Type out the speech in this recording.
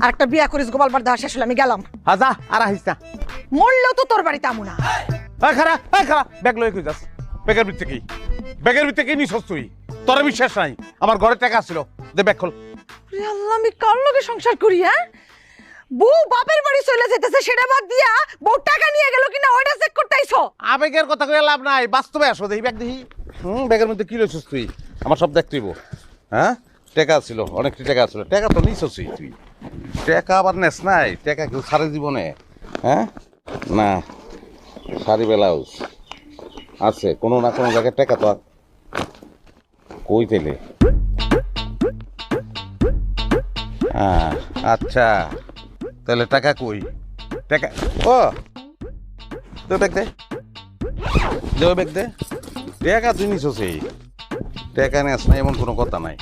আর একটা বিয়া করিস গোপালবার দেওয়া শেষ হলে আমি গেলাম। যা আর আহিস না। মরলেও তো তোর বাড়িতে আমু না। খারা ব্যাগ লয়ে কই যাস? ব্যাগের ভিতরে কি? ব্যাগের ভিতরে কি নিছস তুই? তোর বিশ্বাস নাই আমার ঘরে টাকা ছিল, দে ব্যাগ খোল। আল্লাহ, আমি কার লগে সংসার করি? হ্যাঁ, বউ বাপের বাড়ি চলে যেতেছে, সেটা বাদ দিয়া বউ টাকা নিয়ে গেল কিনা ওইটা চেক করতে আইছো? আবেগের কথা কইয়া লাভ নাই, বাস্তবে আসো দেখি ব্যাগ দেখি। ব্যাগের মধ্যে কি লইছস তুই? আমার সব দেখ তুইব। হ্যাঁ, টাকা ছিল, অনেকটি টাকা ছিল। টাকা তো নিছসই তুই। টাকা আবার নেস নাই? টাকা কেউ সারা জীবনে? হ্যাঁ না, শাড়ি ব্লাউজ আছে কোনো না কোনো জায়গায়, টাকা তো কই পেলে? আচ্ছা, তাহলে টাকা কই? টাকা ও তো ব্যাগ দে, ব্যাগ দে। টাকা তুই নিছস, টাকা নেস না এমন কোনো কথা নাই।